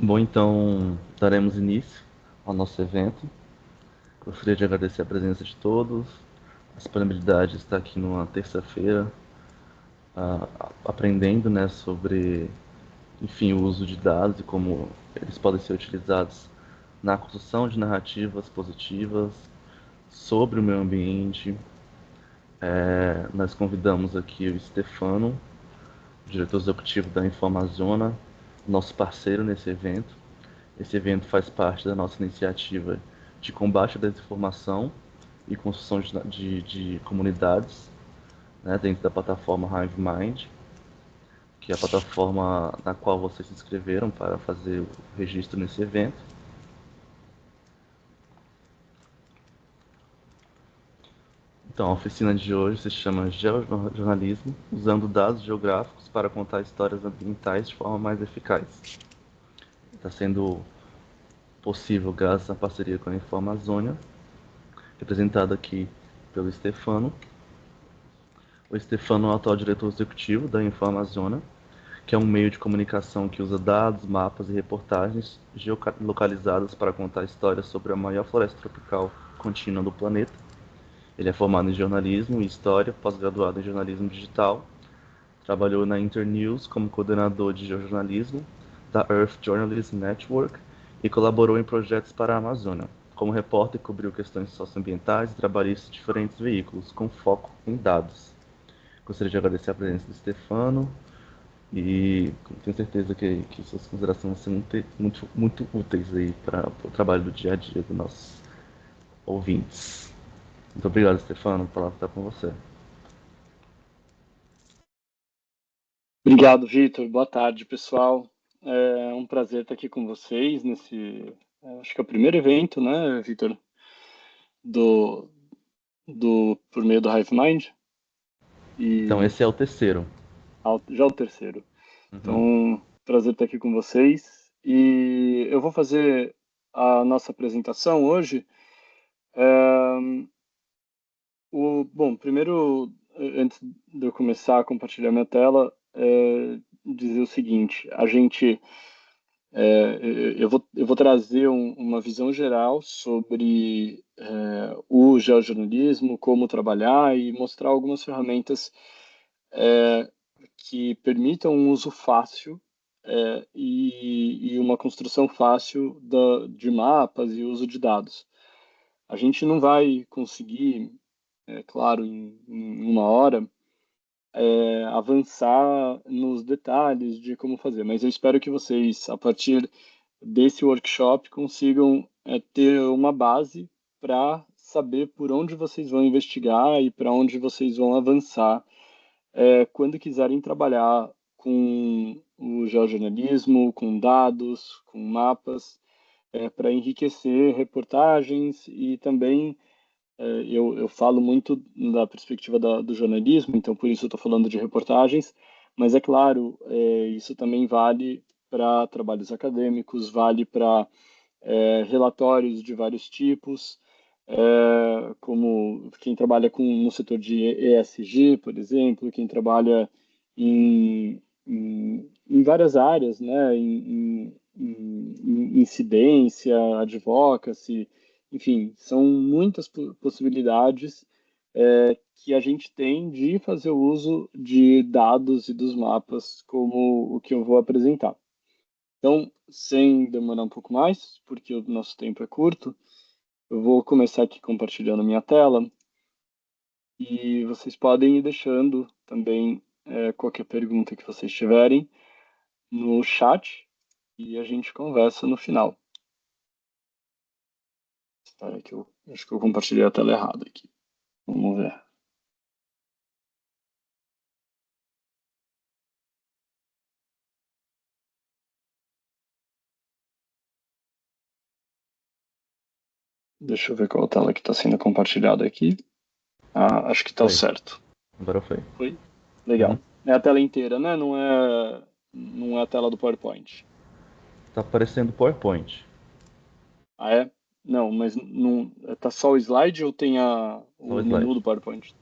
Bom, então daremos início ao nosso evento. Gostaria de agradecer a presença de todos, a disponibilidade de estar aqui numa terça-feira, aprendendo, né, sobre, enfim, o uso de dados e como eles podem ser utilizados na construção de narrativas positivas sobre o meio ambiente. Nós convidamos aqui o Stefano, diretor executivo da Informaziona, nosso parceiro nesse evento. Esse evento faz parte da nossa iniciativa de combate à desinformação e construção de comunidades, né, dentro da plataforma HiveMind, que é a plataforma na qual vocês se inscreveram para fazer o registro nesse evento. Então, a oficina de hoje se chama Geojornalismo, usando dados geográficos para contar histórias ambientais de forma mais eficaz. Está sendo possível graças à parceria com a Informazônia, representada aqui pelo Stefano. O Stefano é o atual diretor executivo da Informaziona, que é um meio de comunicação que usa dados, mapas e reportagens geolocalizadas para contar histórias sobre a maior floresta tropical contínua do planeta. Ele é formado em jornalismo e história, pós-graduado em jornalismo digital. Trabalhou na Internews como coordenador de jornalismo da Earth Journalism Network e colaborou em projetos para a Amazônia. Como repórter, cobriu questões socioambientais e trabalhistas de diferentes veículos, com foco em dados. Gostaria de agradecer a presença do Stefano e tenho certeza que suas considerações vão ser muito úteis aí para o trabalho do dia a dia dos nossos ouvintes. Muito obrigado, Stefano. A palavra está com você. Obrigado, Vitor. Boa tarde, pessoal. É um prazer estar aqui com vocês nesse, acho que é o primeiro evento, né, Vitor, do, por meio do HiveMind. Então, E esse é o terceiro. já o terceiro. Uhum. Então, prazer estar aqui com vocês. E eu vou fazer a nossa apresentação hoje. Bom, primeiro, antes de eu começar a compartilhar minha tela, dizer o seguinte: a gente eu vou trazer uma visão geral sobre o geojornalismo, como trabalhar e mostrar algumas ferramentas que permitam um uso fácil e uma construção fácil de mapas e uso de dados. A gente não vai conseguir, claro, em uma hora, avançar nos detalhes de como fazer, mas eu espero que vocês, a partir desse workshop, consigam ter uma base para saber por onde vocês vão investigar e para onde vocês vão avançar quando quiserem trabalhar com o geojornalismo, com dados, com mapas, para enriquecer reportagens e também eu falo muito da perspectiva do jornalismo, então por isso eu estou falando de reportagens, mas é claro, isso também vale para trabalhos acadêmicos, vale para relatórios de vários tipos, como quem trabalha no setor de ESG, por exemplo, quem trabalha em várias áreas, né, em incidência, advocacy, enfim, são muitas possibilidades que a gente tem de fazer o uso de dados e dos mapas, como o que eu vou apresentar. Então, sem demorar um pouco mais, porque o nosso tempo é curto, eu vou começar aqui compartilhando minha tela e vocês podem ir deixando também qualquer pergunta que vocês tiverem no chat e a gente conversa no final. Espera que eu acho que eu compartilhei a tela errada aqui. Vamos ver. Deixa eu ver qual tela que está sendo compartilhada aqui. Ah, acho que está o Foi. certo. Agora foi. Foi? Uhum. Legal. É a tela inteira, né? Não é a tela do PowerPoint. Tá aparecendo PowerPoint. Ah, é? Não, mas não, tá só o slide ou tem Só o o menu slide. do PowerPoint?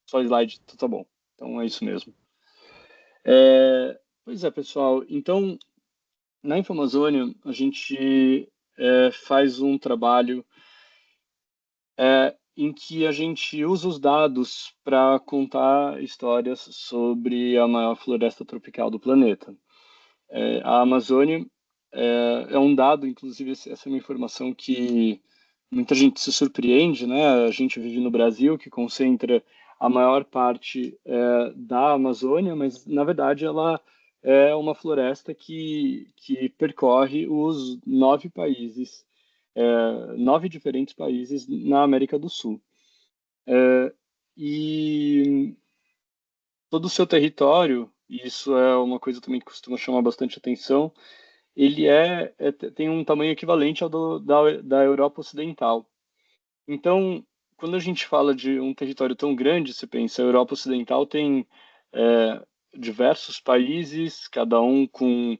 Só slide, então tá bom. Então é isso mesmo. Pois é, pessoal. Então, Na InfoAmazônia, a gente faz um trabalho em que a gente usa os dados para contar histórias sobre a maior floresta tropical do planeta. A Amazônia é um dado, inclusive, essa é uma informação que muita gente se surpreende, né? A gente vive no Brasil, que concentra a maior parte da Amazônia, mas, na verdade, ela é uma floresta que percorre os 9 países, 9 diferentes países na América do Sul. E todo o seu território, e isso é uma coisa também que costuma chamar bastante atenção, ele tem um tamanho equivalente ao da Europa Ocidental. Então, quando a gente fala de um território tão grande, você pensa, a Europa Ocidental tem diversos países, cada um com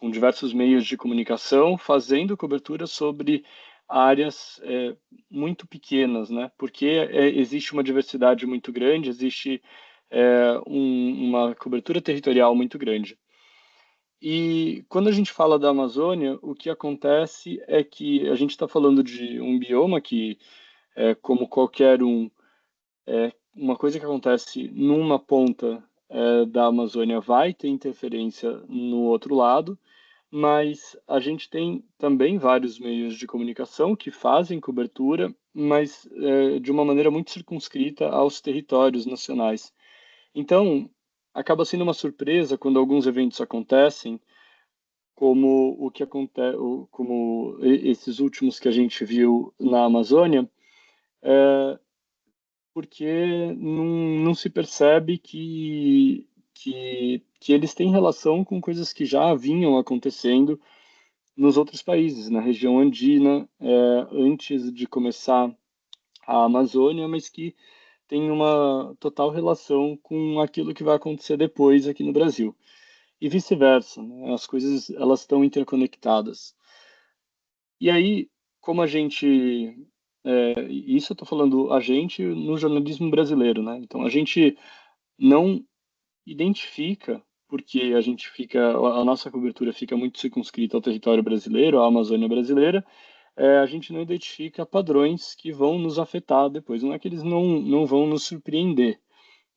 com diversos meios de comunicação, fazendo cobertura sobre áreas muito pequenas, né? Porque existe uma diversidade muito grande, existe uma cobertura territorial muito grande. E quando a gente fala da Amazônia, o que acontece é que a gente está falando de um bioma que, como qualquer um, uma coisa que acontece numa ponta da Amazônia vai ter interferência no outro lado, mas a gente tem também vários meios de comunicação que fazem cobertura, mas de uma maneira muito circunscrita aos territórios nacionais. Então, acaba sendo uma surpresa quando alguns eventos acontecem como o que acontece, como esses últimos que a gente viu na Amazônia, porque não se percebe que eles têm relação com coisas que já vinham acontecendo nos outros países, na região andina, antes de começar a Amazônia, mas que tem uma total relação com aquilo que vai acontecer depois aqui no Brasil. E vice-versa, né? As coisas elas estão interconectadas. E aí, como a gente. Isso eu estou falando a gente no jornalismo brasileiro, né? Então a gente não identifica, porque a gente fica. A nossa cobertura fica muito circunscrita ao território brasileiro, à Amazônia brasileira, a gente não identifica padrões que vão nos afetar depois. Não é que eles não vão nos surpreender,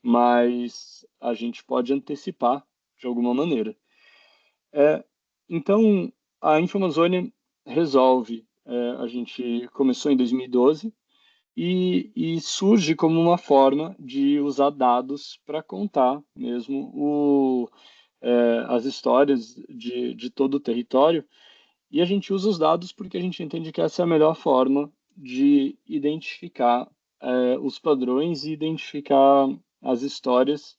mas a gente pode antecipar de alguma maneira. Então, a InfoAmazônia resolve. A gente começou em 2012 e surge como uma forma de usar dados para contar mesmo as histórias de todo o território. E a gente usa os dados porque a gente entende que essa é a melhor forma de identificar os padrões e identificar as histórias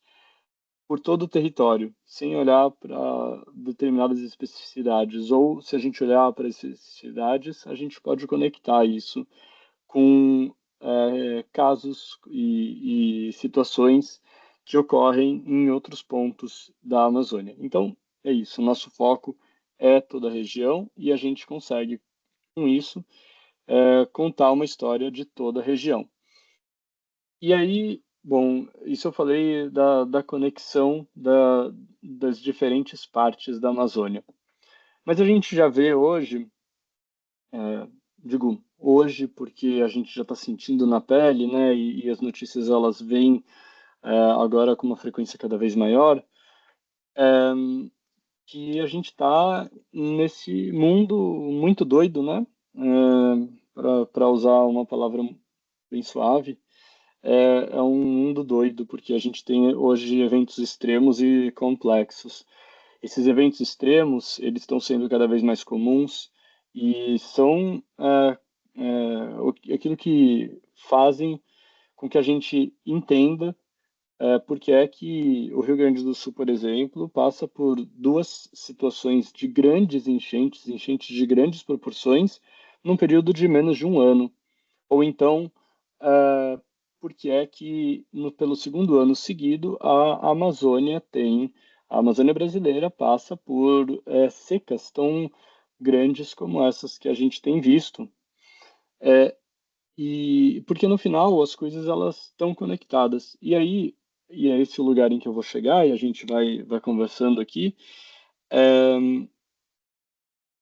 por todo o território, sem olhar para determinadas especificidades. Ou, se a gente olhar para as especificidades, a gente pode conectar isso com casos e situações que ocorrem em outros pontos da Amazônia. Então, é isso. O nosso foco é toda a região e a gente consegue, com isso, contar uma história de toda a região. E aí, bom, isso eu falei da conexão das diferentes partes da Amazônia. Mas a gente já vê hoje, digo hoje porque a gente já está sentindo na pele, né? E as notícias elas vêm agora com uma frequência cada vez maior, que a gente está nesse mundo muito doido, né? Para usar uma palavra bem suave, é um mundo doido, porque a gente tem hoje eventos extremos e complexos. Esses eventos extremos, eles estão sendo cada vez mais comuns e são aquilo que fazem com que a gente entenda porque é que o Rio Grande do Sul, por exemplo, passa por duas situações de grandes enchentes, enchentes de grandes proporções, num período de menos de um ano. Ou então, porque é que pelo segundo ano seguido a Amazônia brasileira passa por secas tão grandes como essas que a gente tem visto. E porque no final as coisas elas estão conectadas. E aí e é esse o lugar em que eu vou chegar, e a gente vai conversando aqui. É,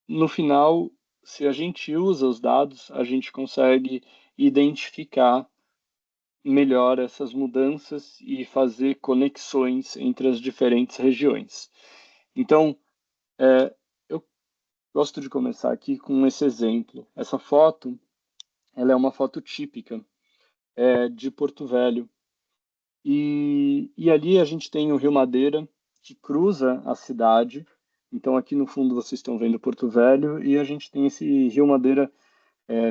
no final, se a gente usa os dados, a gente consegue identificar melhor essas mudanças e fazer conexões entre as diferentes regiões. Então, eu gosto de começar aqui com esse exemplo. Essa foto, ela é uma foto típica de Porto Velho. E ali a gente tem o Rio Madeira, que cruza a cidade. Então, aqui no fundo vocês estão vendo Porto Velho, e a gente tem esse Rio Madeira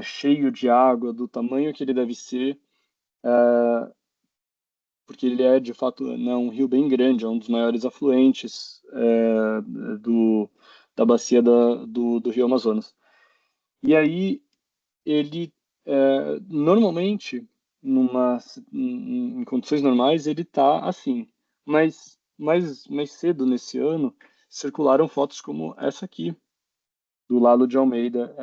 cheio de água, do tamanho que ele deve ser, porque ele é, de fato, né, um rio bem grande, é um dos maiores afluentes da bacia do Rio Amazonas. E aí, ele, normalmente, em condições normais, ele está assim. Mas mais cedo nesse ano, circularam fotos como essa aqui, do Lalo de Almeida.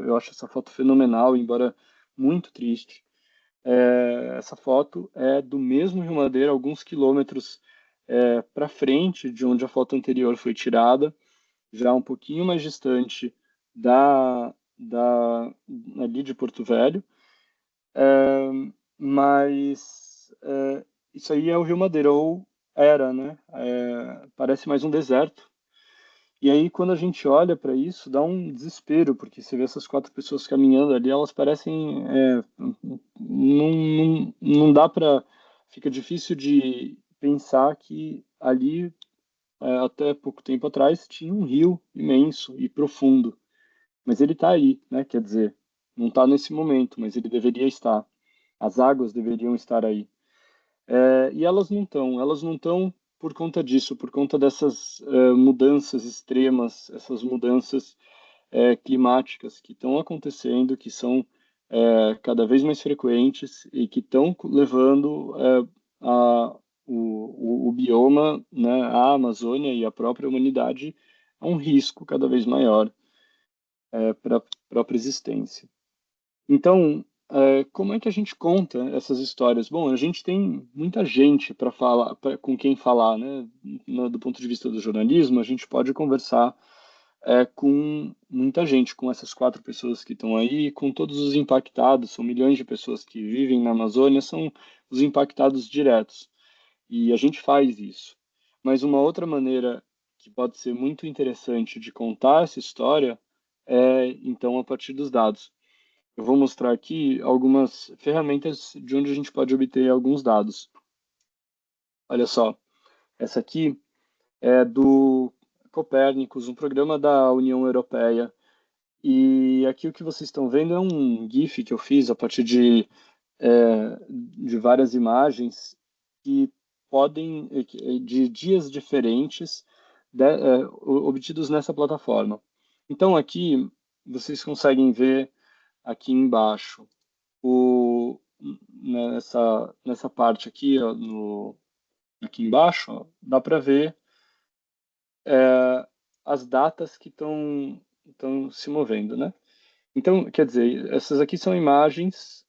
Eu acho essa foto fenomenal, embora muito triste. Essa foto é do mesmo Rio Madeira, alguns quilômetros para frente de onde a foto anterior foi tirada, já um pouquinho mais distante ali de Porto Velho. É, mas isso aí é o Rio Madeira, ou era, né? Parece mais um deserto. E aí, quando a gente olha para isso, dá um desespero, porque você vê essas quatro pessoas caminhando ali, elas parecem. Não dá para. Fica difícil de pensar que ali, até pouco tempo atrás, tinha um rio imenso e profundo. Mas ele está aí, né? Quer dizer, não está nesse momento, mas ele deveria estar. As águas deveriam estar aí. E elas não estão por conta disso, por conta dessas mudanças extremas, essas mudanças climáticas que estão acontecendo, que são cada vez mais frequentes e que estão levando a, o bioma, né, a Amazônia e a própria humanidade a um risco cada vez maior para a própria existência. Então, como é que a gente conta essas histórias? Bom, a gente tem muita gente para falar, com quem falar, né? Do ponto de vista do jornalismo, a gente pode conversar com muita gente, com essas quatro pessoas que estão aí, com todos os impactados, são milhões de pessoas que vivem na Amazônia, são os impactados diretos. E a gente faz isso. Mas uma outra maneira que pode ser muito interessante de contar essa história é, então, a partir dos dados. Eu vou mostrar aqui algumas ferramentas de onde a gente pode obter alguns dados. Olha só, essa aqui é do Copérnicos, um programa da União Europeia. E aqui o que vocês estão vendo é um GIF que eu fiz a partir de várias imagens que podem, de dias diferentes, obtidos nessa plataforma. Então aqui vocês conseguem ver aqui embaixo nessa parte aqui, ó, aqui embaixo, ó, dá para ver as datas que estão se movendo, né? Então, quer dizer, essas aqui são imagens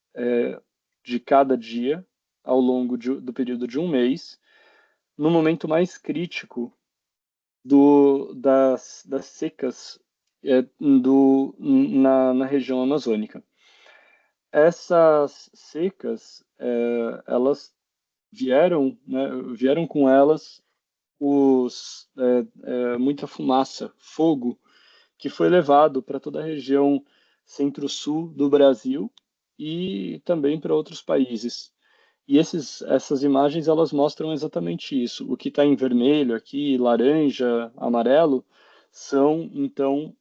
de cada dia ao longo do período de um mês, no momento mais crítico das secas na região amazônica. Essas secas, elas vieram, né, vieram com elas muita fumaça, fogo, que foi levado para toda a região centro-sul do Brasil e também para outros países. E essas imagens elas mostram exatamente isso. O que está em vermelho aqui, laranja, amarelo, são então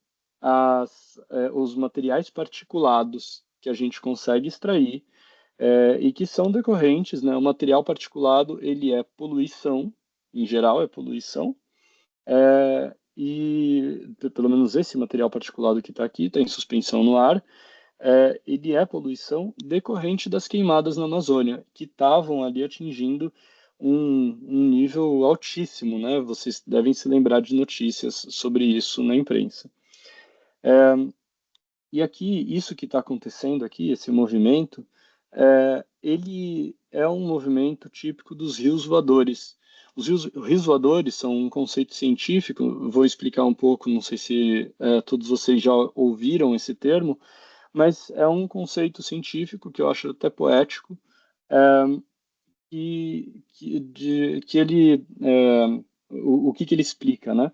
os materiais particulados que a gente consegue extrair e que são decorrentes, né? O material particulado ele é poluição, em geral é poluição, e pelo menos esse material particulado que está aqui, está em suspensão no ar, ele é poluição decorrente das queimadas na Amazônia, que estavam ali atingindo um nível altíssimo, né? Vocês devem se lembrar de notícias sobre isso na imprensa. E aqui, isso que está acontecendo aqui, esse movimento, ele é um movimento típico dos rios voadores. Os rios voadores são um conceito científico, vou explicar um pouco, não sei se todos vocês já ouviram esse termo, mas é um conceito científico que eu acho até poético, que ele, o que ele explica, né?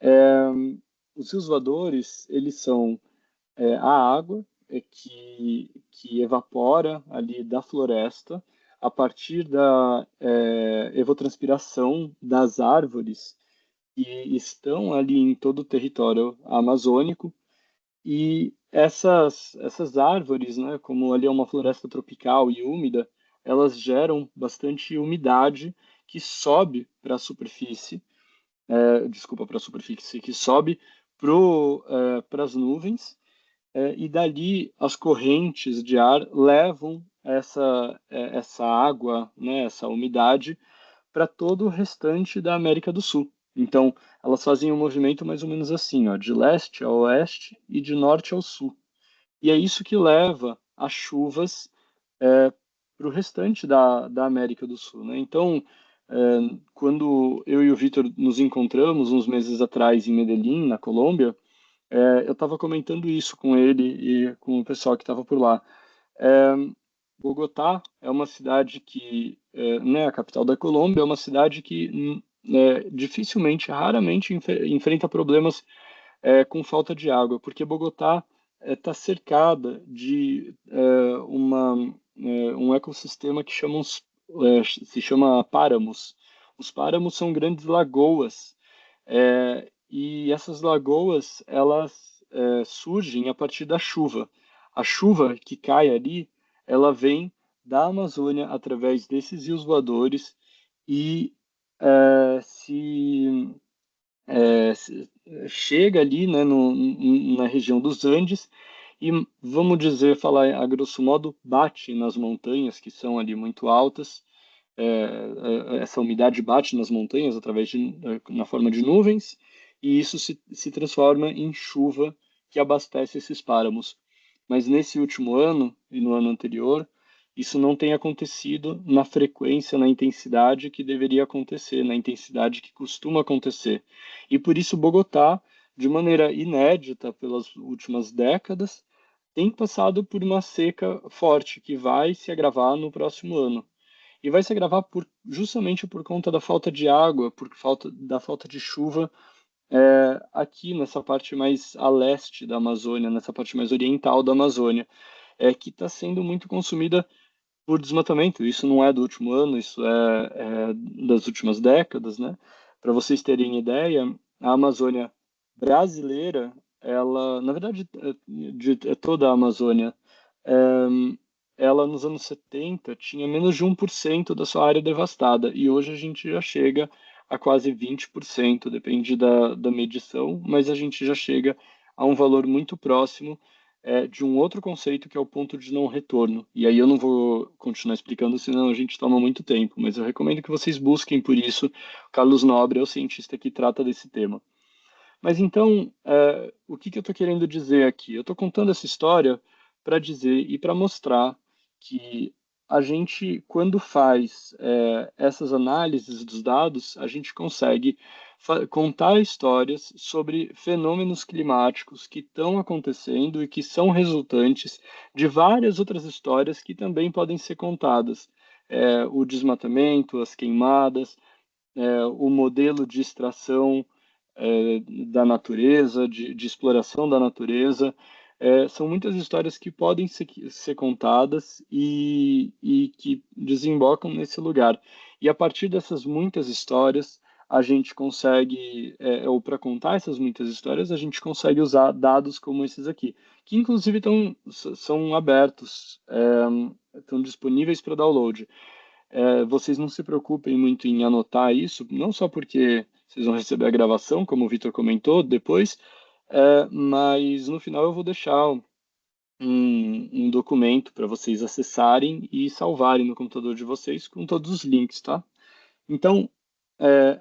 É, os rios voadores, eles são a água que evapora ali da floresta a partir da evotranspiração das árvores que estão ali em todo o território amazônico. E essas árvores, né, como ali é uma floresta tropical e úmida, elas geram bastante umidade que sobe para a superfície, desculpa, para a superfície, que sobe para as nuvens, e dali as correntes de ar levam essa água, né, essa umidade, para todo o restante da América do Sul. Então, elas fazem um movimento mais ou menos assim, ó, de leste a oeste e de norte ao sul. E é isso que leva as chuvas para o restante da América do Sul, né? Então, quando eu e o Vitor nos encontramos uns meses atrás em Medellín, na Colômbia, eu estava comentando isso com ele e com o pessoal que estava por lá. É, Bogotá é uma cidade que, né, a capital da Colômbia, é uma cidade que dificilmente, raramente enfrenta problemas com falta de água, porque Bogotá está cercada de um ecossistema que se chama páramos. Os páramos são grandes lagoas, e essas lagoas elas surgem a partir da chuva. A chuva que cai ali, ela vem da Amazônia através desses rios voadores e se chega ali, né, na região dos Andes e, vamos dizer, falar a grosso modo, bate nas montanhas que são ali muito altas. Essa umidade bate nas montanhas na forma de nuvens e isso se transforma em chuva que abastece esses páramos. Mas nesse último ano e no ano anterior, isso não tem acontecido na frequência, na intensidade que deveria acontecer, na intensidade que costuma acontecer. E por isso Bogotá, de maneira inédita pelas últimas décadas, tem passado por uma seca forte que vai se agravar no próximo ano. E vai se agravar justamente por conta da falta de água, da falta de chuva aqui nessa parte mais a leste da Amazônia, nessa parte mais oriental da Amazônia, que está sendo muito consumida por desmatamento. Isso não é do último ano, isso é das últimas décadas, né? Para vocês terem ideia, a Amazônia brasileira, ela, na verdade, de toda a Amazônia, é, ela nos anos 70 tinha menos de 1% da sua área devastada, e hoje a gente já chega a quase 20%, depende da medição, mas a gente já chega a um valor muito próximo de um outro conceito que é o ponto de não retorno. E aí eu não vou continuar explicando, senão a gente toma muito tempo, mas eu recomendo que vocês busquem por isso. Carlos Nobre é o cientista que trata desse tema. Mas então, o que que eu estou querendo dizer aqui? Eu estou contando essa história para dizer e para mostrar que a gente, quando faz essas análises dos dados, a gente consegue contar histórias sobre fenômenos climáticos que estão acontecendo e que são resultantes de várias outras histórias que também podem ser contadas. O desmatamento, as queimadas, o modelo de extração da natureza, de exploração da natureza. São muitas histórias que podem ser contadas e que desembocam nesse lugar. E a partir dessas muitas histórias, a gente consegue, ou para contar essas muitas histórias, a gente consegue usar dados como esses aqui, que inclusive são abertos, estão disponíveis para download. Vocês não se preocupem muito em anotar isso, não só porque vocês vão receber a gravação, como o Vitor comentou depois, mas no final eu vou deixar um documento para vocês acessarem e salvarem no computador de vocês com todos os links, tá? Então,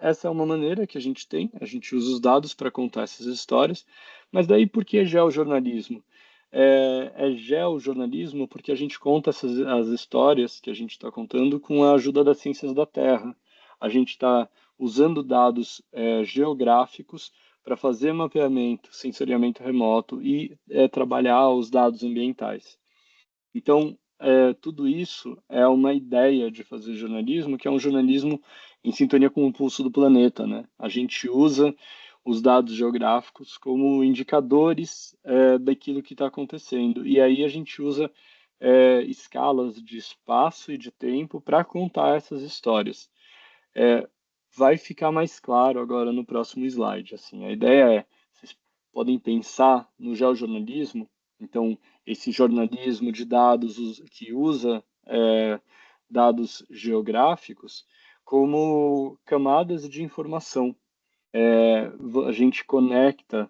essa é uma maneira que a gente tem, a gente usa os dados para contar essas histórias, mas daí por que geojornalismo? é geojornalismo porque a gente conta as histórias que a gente está contando com a ajuda das ciências da Terra. A gente está usando dados geográficos para fazer mapeamento, sensoriamento remoto e trabalhar os dados ambientais. Então, tudo isso é uma ideia de fazer jornalismo, que é um jornalismo em sintonia com o pulso do planeta, né? A gente usa os dados geográficos como indicadores daquilo que está acontecendo. E aí a gente usa escalas de espaço e de tempo para contar essas histórias. É, vai ficar mais claro agora no próximo slide. Assim, a ideia é, vocês podem pensar no geojornalismo, então esse jornalismo de dados que usa dados geográficos como camadas de informação. A gente conecta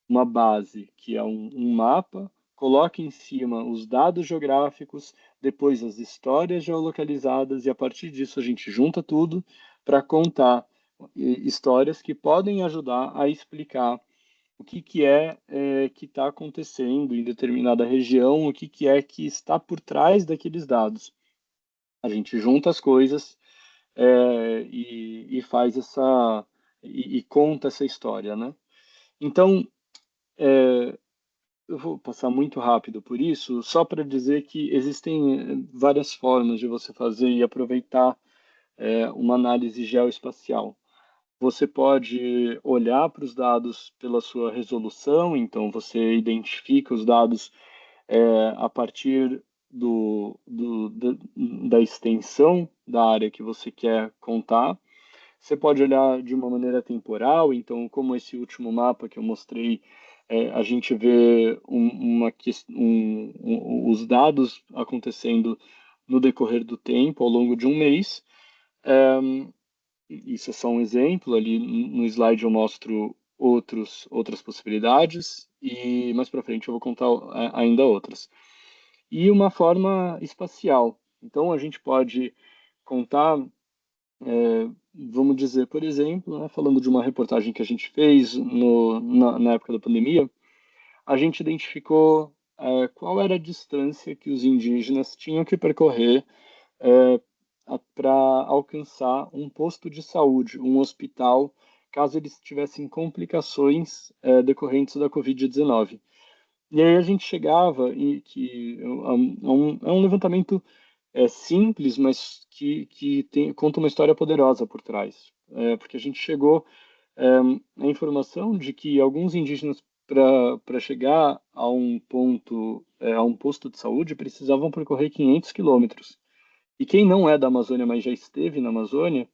uma base que é um mapa, coloca em cima os dados geográficos, depois as histórias geolocalizadas, e a partir disso a gente junta tudo para contar histórias que podem ajudar a explicar o que, que está acontecendo em determinada região, o que, que é que está por trás daqueles dados. A gente junta as coisas e faz e conta essa história, né? Então, eu vou passar muito rápido por isso, só para dizer que existem várias formas de você fazer e aproveitar uma análise geoespacial. Você pode olhar para os dados pela sua resolução, então você identifica os dados a partir da extensão da área que você quer contar. Você pode olhar de uma maneira temporal, então, como esse último mapa que eu mostrei, a gente vê os dados acontecendo no decorrer do tempo, ao longo de um mês. Isso é só um exemplo, ali no slide eu mostro outras possibilidades, e mais para frente eu vou contar ainda outras. E uma forma espacial. Então, a gente pode contar vamos dizer, por exemplo, né, falando de uma reportagem que a gente fez na época da pandemia, a gente identificou qual era a distância que os indígenas tinham que percorrer para alcançar um posto de saúde, um hospital, caso eles tivessem complicações decorrentes da Covid-19. E aí a gente chegava é um levantamento simples, mas conta uma história poderosa por trás. Porque a gente chegou à informação de que alguns indígenas, para chegar a um posto de saúde, precisavam percorrer 500 quilômetros. E quem não é da Amazônia, mas já esteve na Amazônia,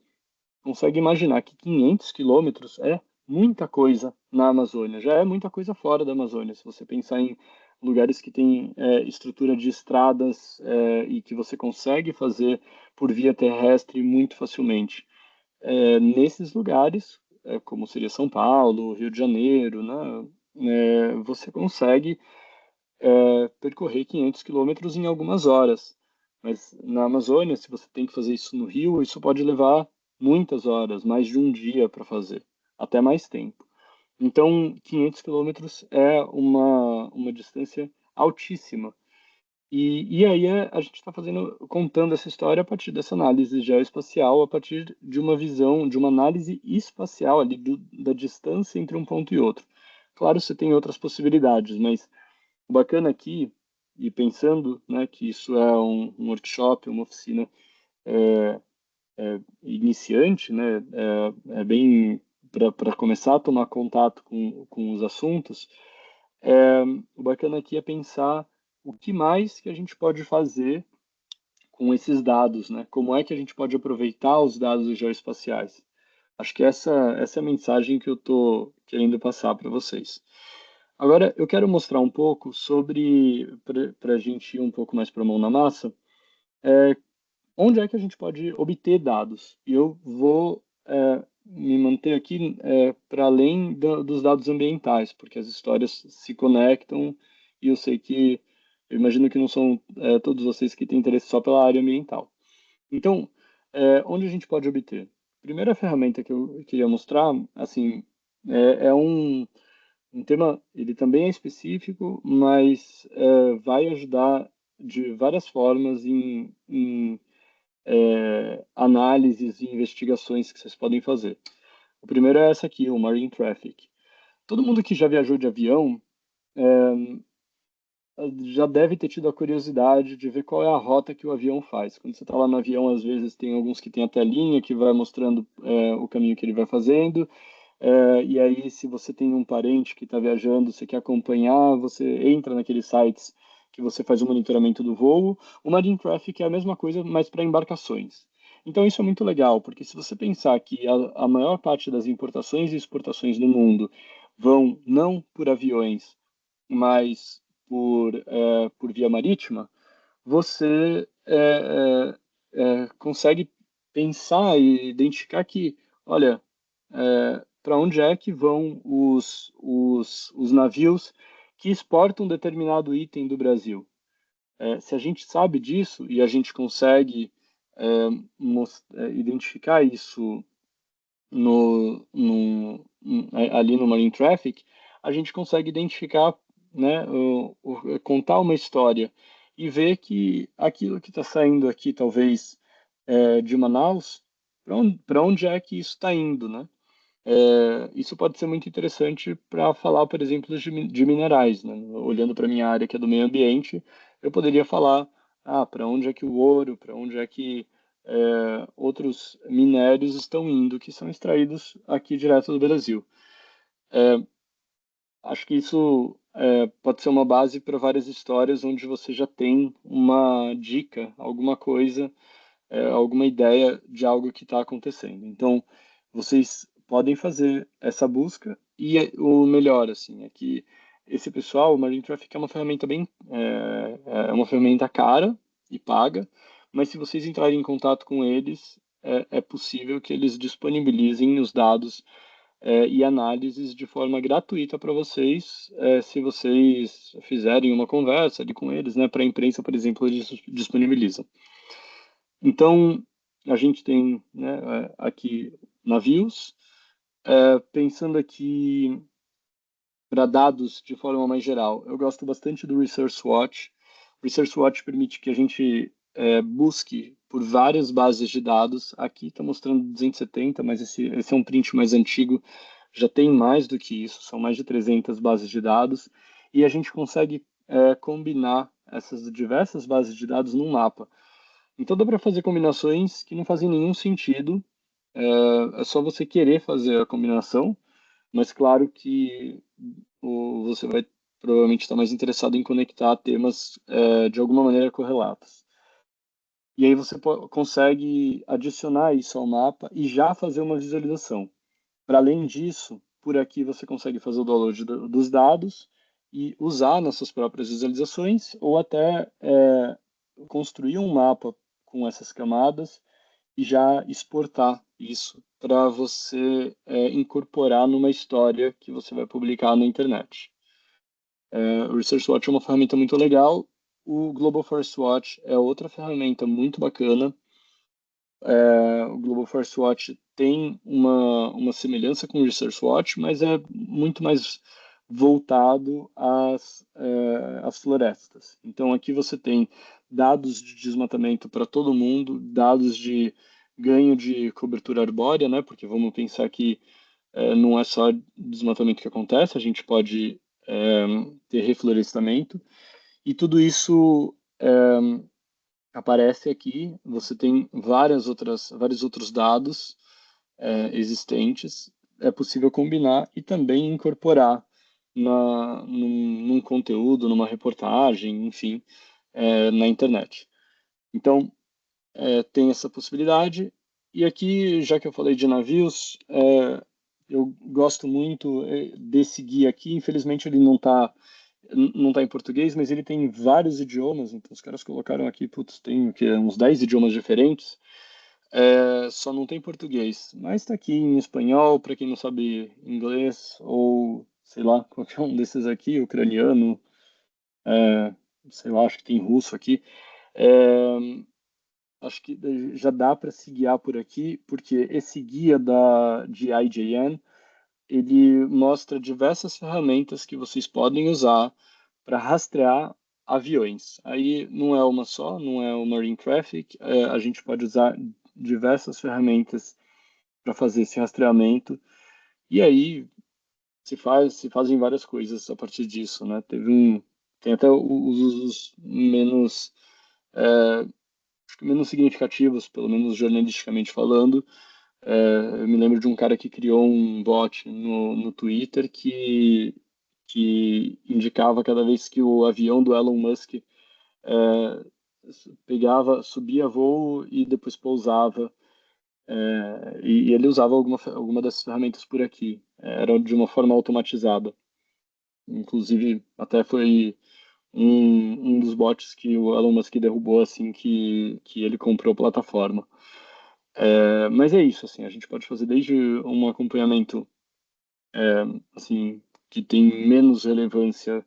consegue imaginar que 500 quilômetros é muita coisa na Amazônia, já é muita coisa fora da Amazônia. Se você pensar em lugares que têm estrutura de estradas e que você consegue fazer por via terrestre muito facilmente. Nesses lugares, como seria São Paulo, Rio de Janeiro, né, você consegue percorrer 500 quilômetros em algumas horas. Mas na Amazônia, se você tem que fazer isso no Rio, isso pode levar muitas horas, mais de um dia para fazer, até mais tempo. Então, 500 quilômetros é uma distância altíssima. E aí a gente está contando essa história a partir dessa análise geoespacial, a partir de uma visão, de uma análise espacial ali da distância entre um ponto e outro. Claro, você tem outras possibilidades, mas o bacana aqui, e pensando, né, que isso é um workshop, uma oficina iniciante, né, bem para começar a tomar contato com os assuntos, o bacana aqui é pensar o que mais que a gente pode fazer com esses dados, né? Como é que a gente pode aproveitar os dados geoespaciais? Acho que essa é a mensagem que eu estou querendo passar para vocês. Agora, eu quero mostrar um pouco para a gente ir um pouco mais para a mão na massa, onde é que a gente pode obter dados. E eu vou me manter aqui para além dos dados ambientais, porque as histórias se conectam e eu imagino que não são todos vocês que têm interesse só pela área ambiental. Então, onde a gente pode obter? A primeira ferramenta que eu queria mostrar, assim, é um tema, ele também é específico, mas vai ajudar de várias formas em análises e investigações que vocês podem fazer. O primeiro é essa aqui, o Marine Traffic. Todo mundo que já viajou de avião já deve ter tido a curiosidade de ver qual é a rota que o avião faz. Quando você está lá no avião, às vezes tem alguns que tem a telinha que vai mostrando o caminho que ele vai fazendo. E aí, se você tem um parente que está viajando, você quer acompanhar, você entra naqueles sites que você faz o monitoramento do voo. O Marine Traffic é a mesma coisa, mas para embarcações. Então, isso é muito legal, porque se você pensar que a maior parte das importações e exportações no mundo vão não por aviões, mas por via marítima, você consegue pensar e identificar que, olha, para onde é que vão os navios que exportam determinado item do Brasil. Se a gente sabe disso e a gente consegue identificar isso ali no Marine Traffic, a gente consegue identificar, né, contar uma história e ver que aquilo que está saindo aqui, talvez, de Manaus, para onde é que isso está indo, né? Isso pode ser muito interessante para falar, por exemplo, de minerais, né? Olhando para a minha área, que é do meio ambiente, eu poderia falar, para onde é que o ouro, para onde é que outros minérios estão indo, que são extraídos aqui direto do Brasil. Acho que isso pode ser uma base para várias histórias onde você já tem uma dica, alguma coisa, alguma ideia de algo que está acontecendo. Então, vocês podem fazer essa busca e o melhor, assim, é que esse pessoal, o Marine Traffic é uma ferramenta é uma ferramenta cara e paga, mas se vocês entrarem em contato com eles, é possível que eles disponibilizem os dados e análises de forma gratuita para vocês, se vocês fizerem uma conversa ali com eles, né? Para a imprensa, por exemplo, eles disponibilizam. Então, a gente tem, né, aqui navios, pensando aqui para dados de forma mais geral. Eu gosto bastante do Research Watch. O Research Watch permite que a gente busque por várias bases de dados. Aqui está mostrando 270, mas esse é um print mais antigo. Já tem mais do que isso, são mais de 300 bases de dados. E a gente consegue combinar essas diversas bases de dados num mapa. Então dá para fazer combinações que não fazem nenhum sentido. É só você querer fazer a combinação, mas claro que você vai provavelmente estar mais interessado em conectar temas de alguma maneira correlatos. E aí você consegue adicionar isso ao mapa e já fazer uma visualização. Para além disso, por aqui você consegue fazer o download dos dados e usar nas suas próprias visualizações ou até construir um mapa com essas camadas e já exportar isso para você incorporar numa história que você vai publicar na internet. O Research Watch é uma ferramenta muito legal. O Global Forest Watch é outra ferramenta muito bacana. O Global Forest Watch tem uma semelhança com o Research Watch, mas é muito mais voltado às florestas. Então, aqui você tem dados de desmatamento para todo mundo, dados de ganho de cobertura arbórea, né? Porque vamos pensar que não é só desmatamento que acontece, a gente pode ter reflorestamento, e tudo isso aparece aqui. Você tem vários outros dados existentes. É possível combinar e também incorporar num conteúdo, numa reportagem, enfim, na internet. Então, tem essa possibilidade. E aqui, já que eu falei de navios, eu gosto muito desse guia aqui. Infelizmente, ele não tá em português, mas ele tem vários idiomas. Então, os caras colocaram aqui, putz, tem o quê? Uns 10 idiomas diferentes. Só não tem português. Mas está aqui em espanhol, para quem não sabe inglês, ou sei lá, qualquer um desses aqui, ucraniano, sei lá, acho que tem russo aqui. É, Acho que já dá para se guiar por aqui, porque esse guia de IJN ele mostra diversas ferramentas que vocês podem usar para rastrear aviões. Aí não é uma só, não é o Marine Traffic, a gente pode usar diversas ferramentas para fazer esse rastreamento. E aí se fazem várias coisas a partir disso, né? Tem até os usos menos significativos, pelo menos jornalisticamente falando. Eu me lembro de um cara que criou um bot no Twitter que indicava cada vez que o avião do Elon Musk subia voo e depois pousava. E ele usava alguma dessas ferramentas por aqui. Era de uma forma automatizada. Inclusive, até foi um dos bots que o Elon Musk derrubou assim que ele comprou a plataforma. Mas é isso, assim, a gente pode fazer desde um acompanhamento assim que tem menos relevância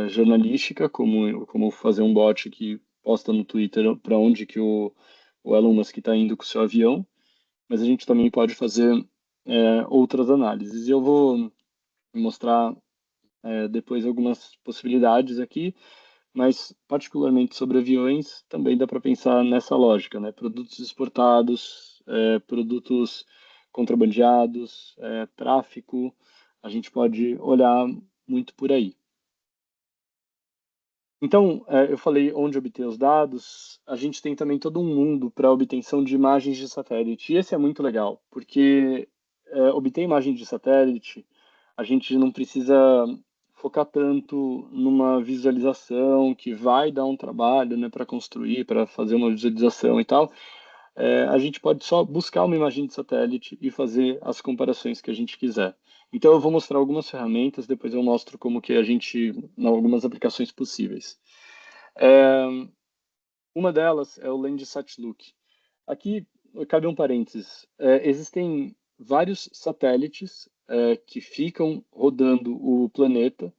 jornalística, como fazer um bot que posta no Twitter para onde que o Elon Musk está indo com o seu avião, mas a gente também pode fazer outras análises. E eu vou mostrar depois algumas possibilidades aqui, mas particularmente sobre aviões, também dá para pensar nessa lógica, né? Produtos exportados, produtos contrabandeados, tráfico, a gente pode olhar muito por aí. Então, eu falei onde obter os dados, a gente tem também todo um mundo para obtenção de imagens de satélite. E esse é muito legal, porque obter imagem de satélite, a gente não precisa focar tanto numa visualização que vai dar um trabalho, né, para construir, para fazer uma visualização e tal. A gente pode só buscar uma imagem de satélite e fazer as comparações que a gente quiser. Então eu vou mostrar algumas ferramentas, depois eu mostro como que a gente, algumas aplicações possíveis. É, uma delas é o Landsat Look. Aqui cabe um parênteses. Existem vários satélites que ficam rodando o planeta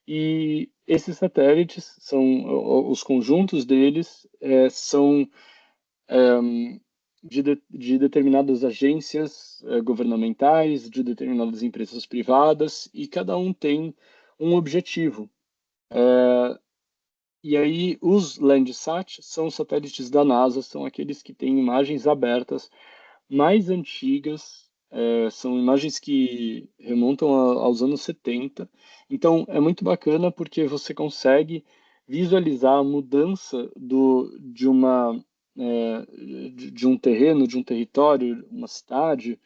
e esses satélites são os conjuntos deles são de determinadas agências governamentais, de determinadas empresas privadas, e cada um tem um objetivo. E aí, os Landsat são os satélites da NASA, são aqueles que têm imagens abertas mais antigas, são imagens que remontam aos anos 70. Então, é muito bacana porque você consegue visualizar a mudança de um terreno, de um território, uma cidade,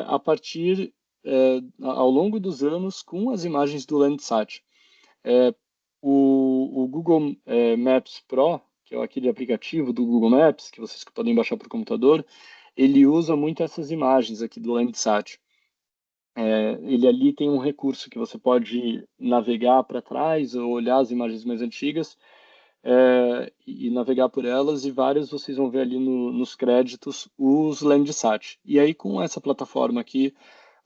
a partir, ao longo dos anos, com as imagens do Landsat. O Google Maps Pro, que é aquele aplicativo do Google Maps, que vocês podem baixar para o computador, ele usa muito essas imagens aqui do Landsat. Ele ali tem um recurso que você pode navegar para trás ou olhar as imagens mais antigas e navegar por elas, e várias vocês vão ver ali nos créditos os Landsat. E aí, com essa plataforma aqui,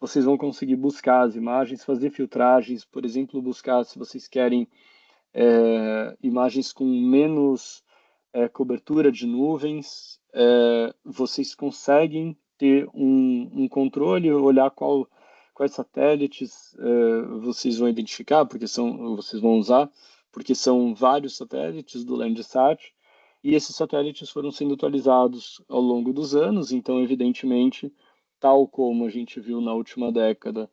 vocês vão conseguir buscar as imagens, fazer filtragens, por exemplo, buscar se vocês querem imagens com menos cobertura de nuvens, vocês conseguem ter um controle, olhar quais satélites vocês vão identificar, vocês vão usar, porque são vários satélites do Landsat, e esses satélites foram sendo atualizados ao longo dos anos, então, evidentemente, tal como a gente viu na última década,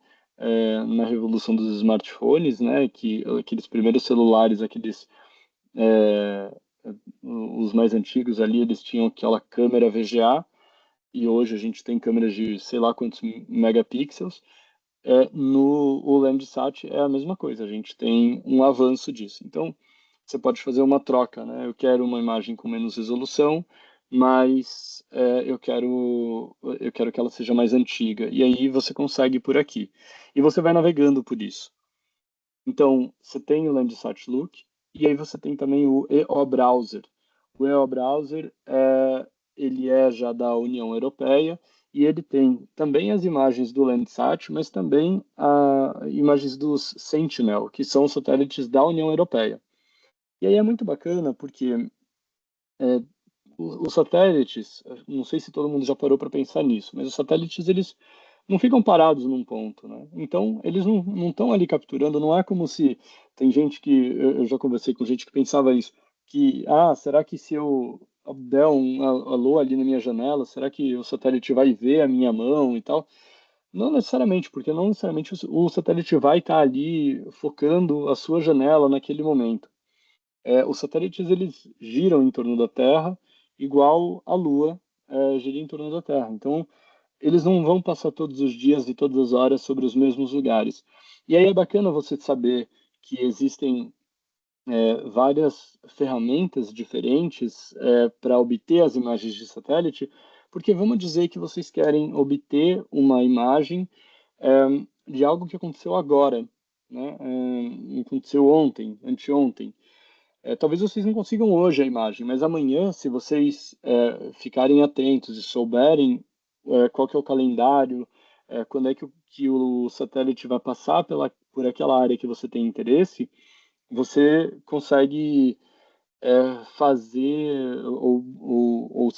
na revolução dos smartphones, né, que aqueles primeiros celulares, é, os mais antigos ali, eles tinham aquela câmera VGA, e hoje a gente tem câmeras de sei lá quantos megapixels. No o Landsat é a mesma coisa, a gente tem um avanço disso. Então, você pode fazer uma troca, né? Eu quero uma imagem com menos resolução, mas eu quero que ela seja mais antiga. E aí você consegue por aqui. E você vai navegando por isso. Então, você tem o Landsat Look, e aí você tem também o EO Browser. O EO Browser ele é já da União Europeia, e ele tem também as imagens do Landsat, mas também imagens dos Sentinel, que são satélites da União Europeia. E aí é muito bacana porque os satélites, não sei se todo mundo já parou para pensar nisso, mas os satélites eles não ficam parados num ponto, né? Então, eles não estão ali capturando, não é como se tem gente que eu já conversei com gente que pensava isso, que será que se eu der um alô ali na minha janela, será que o satélite vai ver a minha mão e tal? Não necessariamente, porque não necessariamente o satélite vai estar ali focando a sua janela naquele momento. Os satélites eles giram em torno da Terra, igual a Lua gira em torno da Terra. Então, eles não vão passar todos os dias e todas as horas sobre os mesmos lugares. E aí é bacana você saber que existem várias ferramentas diferentes para obter as imagens de satélite, porque vamos dizer que vocês querem obter uma imagem é, de algo que aconteceu agora, né? Aconteceu ontem, anteontem. Talvez vocês não consigam hoje a imagem, mas amanhã, se vocês ficarem atentos e souberem qual que é o calendário, quando é que o satélite vai passar por aquela área que você tem interesse, você consegue fazer ou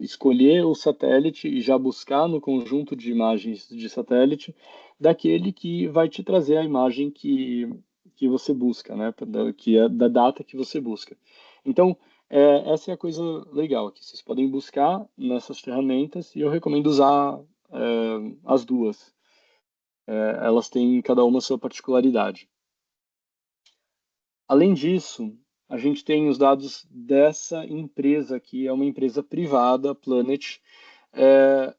escolher o satélite e já buscar no conjunto de imagens de satélite daquele que vai te trazer a imagem que você busca, né? Que é da data que você busca. Então, essa é a coisa legal aqui. Vocês podem buscar nessas ferramentas e eu recomendo usar as duas. Elas têm cada uma a sua particularidade. Além disso, a gente tem os dados dessa empresa que é uma empresa privada, Planet, é,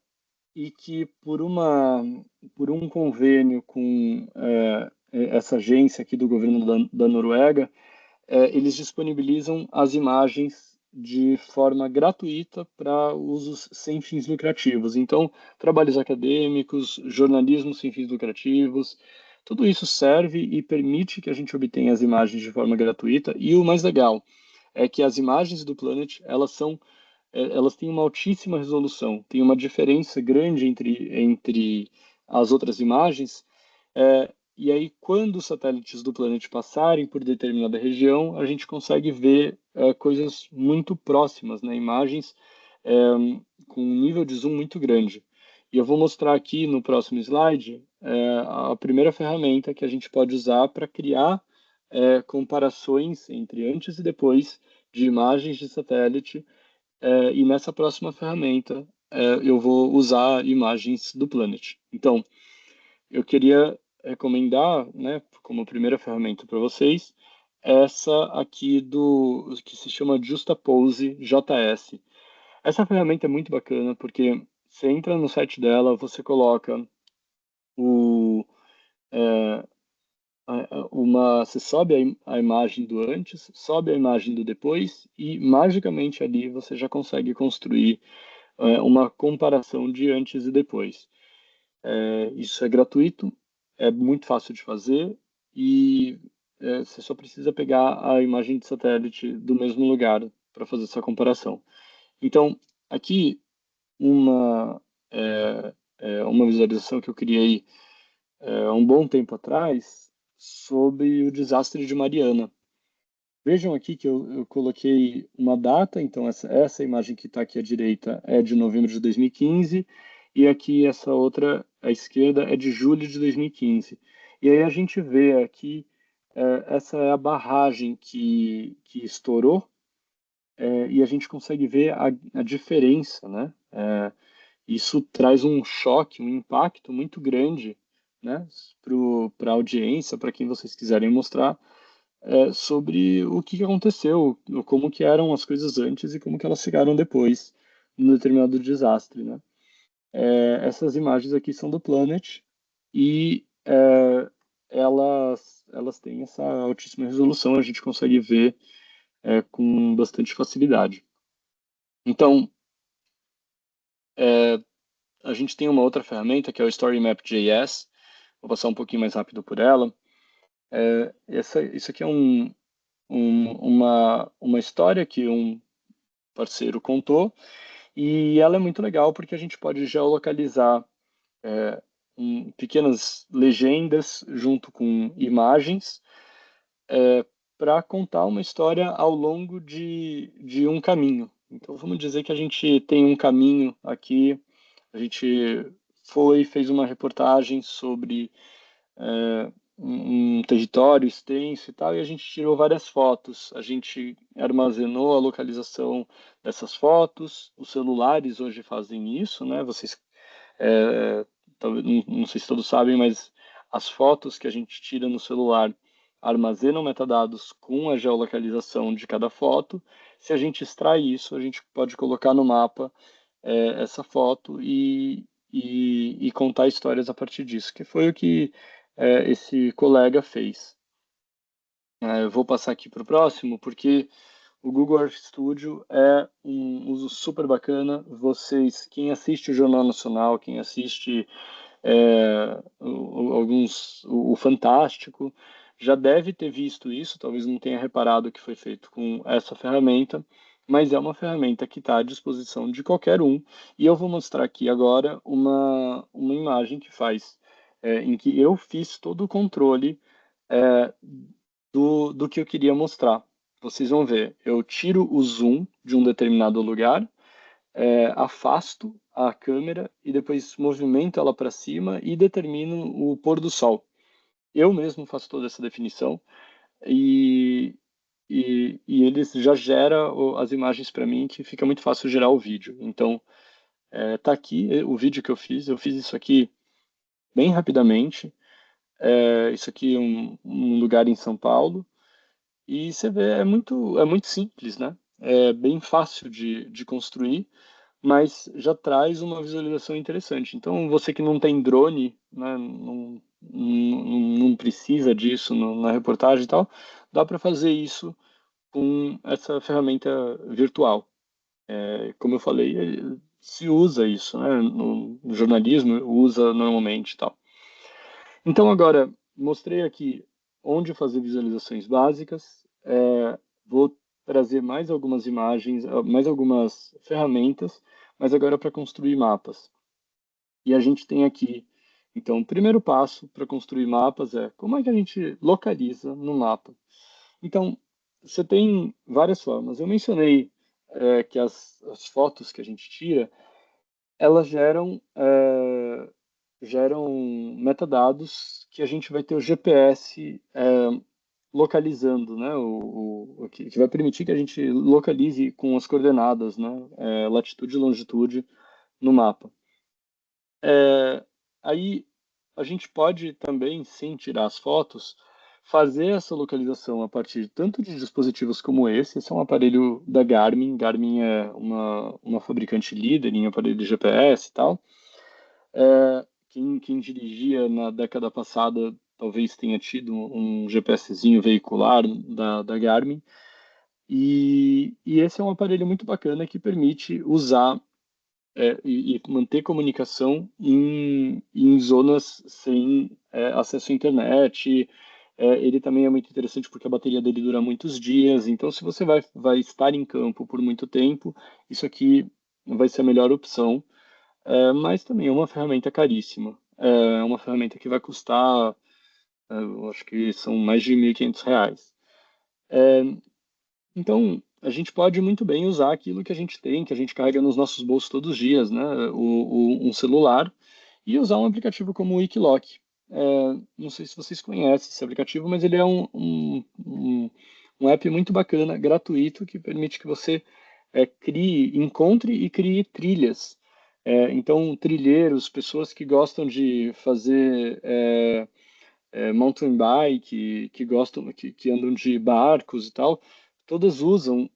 e que por um convênio com essa agência aqui do governo da Noruega, eles disponibilizam as imagens de forma gratuita para usos sem fins lucrativos. Então, trabalhos acadêmicos, jornalismo sem fins lucrativos, tudo isso serve e permite que a gente obtenha as imagens de forma gratuita. E o mais legal é que as imagens do Planet, elas têm uma altíssima resolução, tem uma diferença grande entre as outras imagens, e aí, quando os satélites do planeta passarem por determinada região, a gente consegue ver coisas muito próximas, né? Imagens é, com um nível de zoom muito grande. E eu vou mostrar aqui no próximo slide a primeira ferramenta que a gente pode usar para criar comparações entre antes e depois de imagens de satélite. E nessa próxima ferramenta eu vou usar imagens do Planet. Então, eu queria recomendar, né, como primeira ferramenta para vocês, essa aqui do que se chama Justapose JS. Essa ferramenta é muito bacana porque você entra no site dela, você coloca o você sobe a imagem do antes, sobe a imagem do depois e magicamente ali você já consegue construir uma comparação de antes e depois. Isso é gratuito, é muito fácil de fazer e você só precisa pegar a imagem de satélite do mesmo lugar para fazer essa comparação. Então, aqui uma, uma visualização que eu criei há um bom tempo atrás sobre o desastre de Mariana. Vejam aqui que eu coloquei uma data, então essa imagem que está aqui à direita é de novembro de 2015, e aqui essa outra à esquerda é de julho de 2015. E aí a gente vê aqui, essa é a barragem que estourou, e a gente consegue ver a diferença, né? Isso traz um choque, um impacto muito grande, né, para a audiência, para quem vocês quiserem mostrar sobre o que aconteceu, como que eram as coisas antes e como que elas chegaram depois, num determinado desastre, né? Essas imagens aqui são do Planet e elas têm essa altíssima resolução, a gente consegue ver com bastante facilidade. Então, a gente tem uma outra ferramenta que é o StoryMap.js, vou passar um pouquinho mais rápido por ela. Isso aqui é uma história que um parceiro contou, e ela é muito legal porque a gente pode geolocalizar pequenas legendas junto com imagens para contar uma história ao longo de um caminho. Então, vamos dizer que a gente tem um caminho aqui, a gente fez uma reportagem sobre um território extenso e tal, e a gente tirou várias fotos. A gente armazenou a localização dessas fotos. Os celulares hoje fazem isso, né? Vocês, talvez, não sei se todos sabem, mas as fotos que a gente tira no celular armazenam metadados com a geolocalização de cada foto. Se a gente extrai isso, a gente pode colocar no mapa essa foto e contar histórias a partir disso, que foi o que esse colega fez. Eu vou passar aqui para o próximo, porque o Google Earth Studio é um uso super bacana. Vocês, quem assiste o Jornal Nacional, quem assiste o Fantástico, já deve ter visto isso, talvez não tenha reparado que foi feito com essa ferramenta, mas é uma ferramenta que está à disposição de qualquer um. E eu vou mostrar aqui agora uma imagem que faz, em que eu fiz todo o controle é, do que eu queria mostrar. Vocês vão ver, eu tiro o zoom de um determinado lugar, afasto a câmera e depois movimento ela para cima e determino o pôr do sol. Eu mesmo faço toda essa definição e, e ele já gera as imagens para mim, que fica muito fácil gerar o vídeo. Então, tá aqui o vídeo que eu fiz isso aqui bem rapidamente. Isso aqui é um lugar em São Paulo. E você vê, é muito simples, né? É bem fácil de construir, mas já traz uma visualização interessante. Então, você que não tem drone, né, não precisa disso na reportagem e tal, dá para fazer isso com essa ferramenta virtual. Como eu falei, se usa isso, né? No jornalismo, usa normalmente e tal. Então, agora, mostrei aqui onde fazer visualizações básicas. Vou trazer mais algumas imagens, mais algumas ferramentas, mas agora para construir mapas. E a gente tem aqui, então, o primeiro passo para construir mapas é como é que a gente localiza no mapa. Então, você tem várias formas. Eu mencionei que as fotos que a gente tira, elas geram metadados que a gente vai ter o GPS localizando, né? Que vai permitir que a gente localize com as coordenadas, né? Latitude e longitude no mapa. Aí a gente pode também, sem tirar as fotos, fazer essa localização a partir tanto de dispositivos como esse é um aparelho da Garmin. Garmin é uma fabricante líder em aparelho de GPS e tal. Quem dirigia na década passada talvez tenha tido um GPSzinho veicular da Garmin. E esse é um aparelho muito bacana que permite usar e manter comunicação em zonas sem acesso à internet. Ele também é muito interessante porque a bateria dele dura muitos dias. Então, se você vai estar em campo por muito tempo, isso aqui vai ser a melhor opção. Mas também é uma ferramenta caríssima. É uma ferramenta que vai custar, eu acho que são mais de R$ 1.500. Então, a gente pode muito bem usar aquilo que a gente tem, que a gente carrega nos nossos bolsos todos os dias, né? Um celular, e usar um aplicativo como o Wikiloc. Não sei se vocês conhecem esse aplicativo, mas ele é um app muito bacana, gratuito, que permite que você encontre e crie trilhas. Então, trilheiros, pessoas que gostam de fazer mountain bike, que gostam, que andam de barcos e tal, todas usam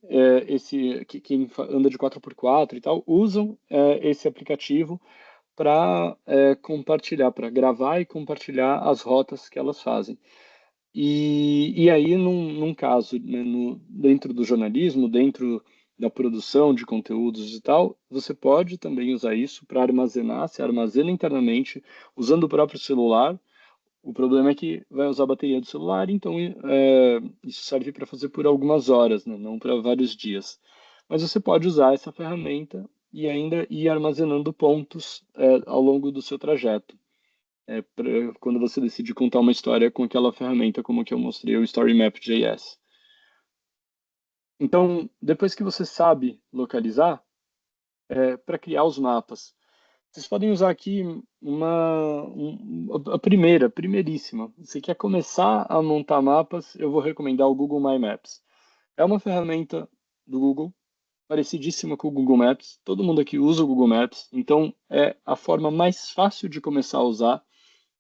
quem anda de 4x4 e tal, usam esse aplicativo para compartilhar, para gravar e compartilhar as rotas que elas fazem. E aí, num caso, né, dentro do jornalismo, dentro da produção de conteúdos e tal, você pode também usar isso para armazenar, se armazena internamente, usando o próprio celular. O problema é que vai usar a bateria do celular, então isso serve para fazer por algumas horas, né? Não para vários dias. Mas você pode usar essa ferramenta e ainda ir armazenando pontos ao longo do seu trajeto. Quando você decide contar uma história com aquela ferramenta, como que eu mostrei, o StoryMap.js. Então, depois que você sabe localizar, para criar os mapas, Vocês podem usar aqui a primeiríssima. Se quer começar a montar mapas, eu vou recomendar o Google My Maps. É uma ferramenta do Google, parecidíssima com o Google Maps. Todo mundo aqui usa o Google Maps, então é a forma mais fácil de começar a usar,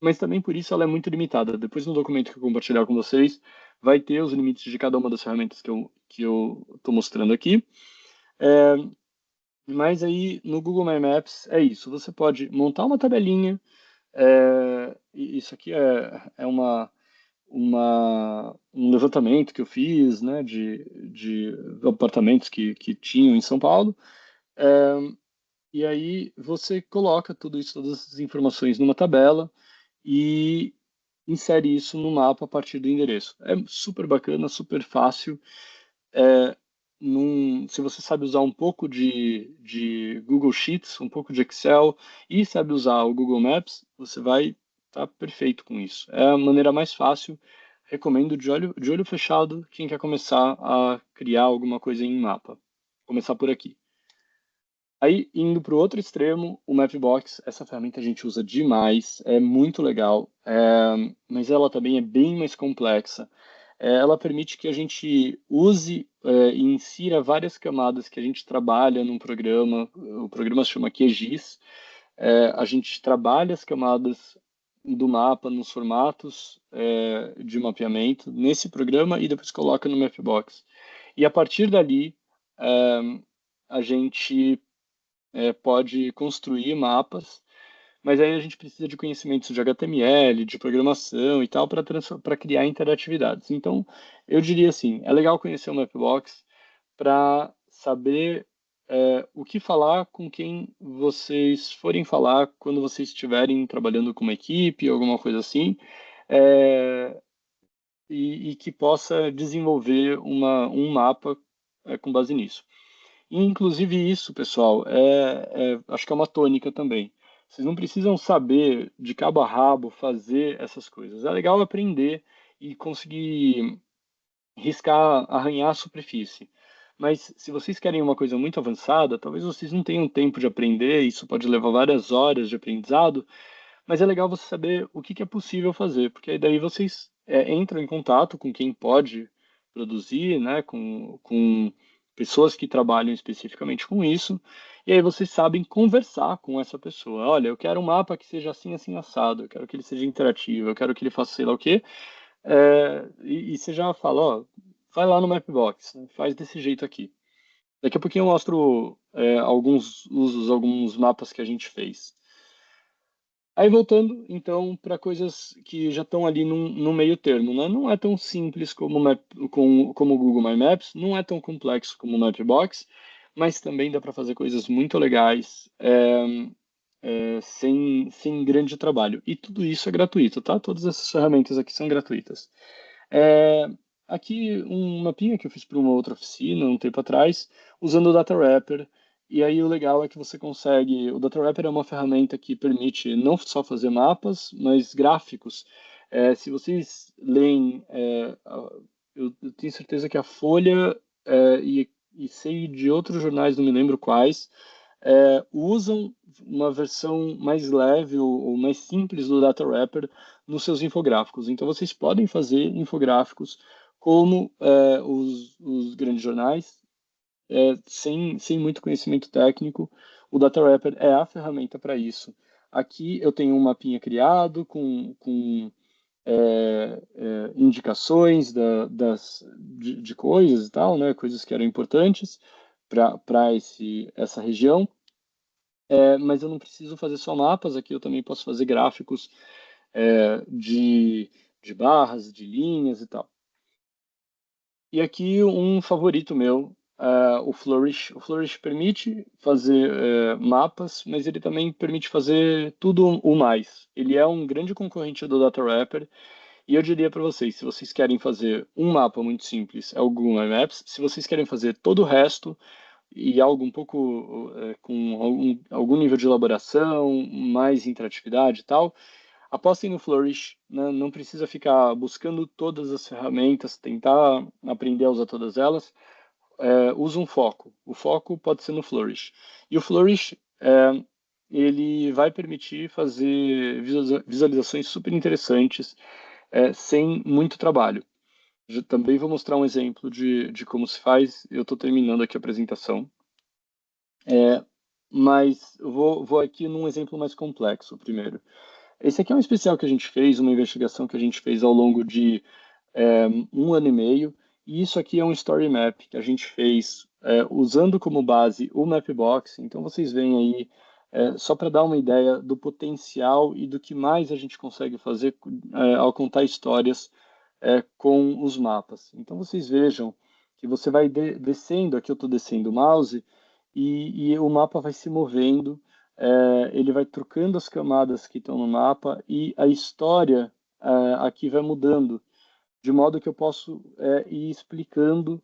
mas também por isso ela é muito limitada. Depois no documento que eu compartilhar com vocês, vai ter os limites de cada uma das ferramentas que eu estou mostrando aqui. Mas aí no Google My Maps é isso. Você pode montar uma tabelinha. E isso aqui é um levantamento que eu fiz, né, de apartamentos que tinham em São Paulo. É, e aí você coloca tudo isso, todas essas informações numa tabela e insere isso no mapa a partir do endereço. É super bacana, super fácil. É, se você sabe usar um pouco de Google Sheets, um pouco de Excel e sabe usar o Google Maps, você vai estar perfeito com isso. É a maneira mais fácil. Recomendo de olho fechado quem quer começar a criar alguma coisa em mapa. Começar por aqui. Aí, indo para o outro extremo, o Mapbox, essa ferramenta a gente usa demais, é muito legal, mas ela também é bem mais complexa. Ela permite que a gente use e insira várias camadas que a gente trabalha num programa, o programa se chama QGIS. A gente trabalha as camadas do mapa nos formatos de mapeamento nesse programa e depois coloca no Mapbox. E a partir dali, é, a gente pode construir mapas, mas aí a gente precisa de conhecimentos de HTML, de programação e tal, para criar interatividades. Então, eu diria assim, é legal conhecer o Mapbox para saber o que falar com quem vocês forem falar quando vocês estiverem trabalhando com uma equipe, alguma coisa assim, é, e que possa desenvolver um mapa com base nisso. Inclusive isso, pessoal, acho que é uma tônica também. Vocês não precisam saber de cabo a rabo fazer essas coisas. É legal aprender e conseguir riscar, arranhar a superfície. Mas se vocês querem uma coisa muito avançada, talvez vocês não tenham tempo de aprender, isso pode levar várias horas de aprendizado, mas é legal você saber o que que é possível fazer, porque aí daí vocês entram em contato com quem pode produzir, né, com pessoas que trabalham especificamente com isso, e aí vocês sabem conversar com essa pessoa. Olha, eu quero um mapa que seja assim, assim, assado, eu quero que ele seja interativo, eu quero que ele faça sei lá o quê, e você já fala, ó, vai lá no Mapbox, né, faz desse jeito aqui. Daqui a pouquinho eu mostro alguns usos, alguns mapas que a gente fez. Aí voltando, então, para coisas que já estão ali no meio termo, né? Não é tão simples como o Google My Maps, não é tão complexo como o Mapbox, mas também dá para fazer coisas muito legais sem grande trabalho. E tudo isso é gratuito, tá? Todas essas ferramentas aqui são gratuitas. É, aqui um mapinha que eu fiz para uma outra oficina um tempo atrás, usando o Data Wrapper. E aí o legal é que você consegue. O Data Wrapper é uma ferramenta que permite não só fazer mapas, mas gráficos. Se vocês leem, eu tenho certeza que a Folha e sei de outros jornais, não me lembro quais, usam uma versão mais leve ou mais simples do Data Wrapper nos seus infográficos. Então, vocês podem fazer infográficos como os grandes jornais, sem muito conhecimento técnico. O Data Wrapper é a ferramenta para isso. Aqui eu tenho um mapinha criado com indicações de coisas e tal, né, coisas que eram importantes para essa região. Mas eu não preciso fazer só mapas, aqui eu também posso fazer gráficos de barras, de linhas e tal. E aqui um favorito meu, o Flourish. O Flourish permite fazer mapas, mas ele também permite fazer tudo o mais. Ele é um grande concorrente do Data Wrapper, e eu diria para vocês, se vocês querem fazer um mapa muito simples, é o Google Maps. Se vocês querem fazer todo o resto, e algo um pouco com algum nível de elaboração, mais interatividade e tal, apostem no Flourish, né? Não precisa ficar buscando todas as ferramentas, tentar aprender a usar todas elas. Usa um foco. O foco pode ser no Flourish. E o Flourish ele vai permitir fazer visualizações super interessantes, sem muito trabalho. Eu também vou mostrar um exemplo de como se faz. Eu estou terminando aqui a apresentação, mas eu vou aqui num exemplo mais complexo primeiro. Esse aqui é um especial que a gente fez, uma investigação que a gente fez ao longo de 1 ano e meio, e isso aqui é um story map que a gente fez usando como base o Mapbox. Então vocês veem aí, só para dar uma ideia do potencial e do que mais a gente consegue fazer ao contar histórias com os mapas. Então vocês vejam que você vai descendo, aqui eu estou descendo o mouse, e o mapa vai se movendo, ele vai trocando as camadas que estão no mapa e a história aqui vai mudando, de modo que eu posso ir explicando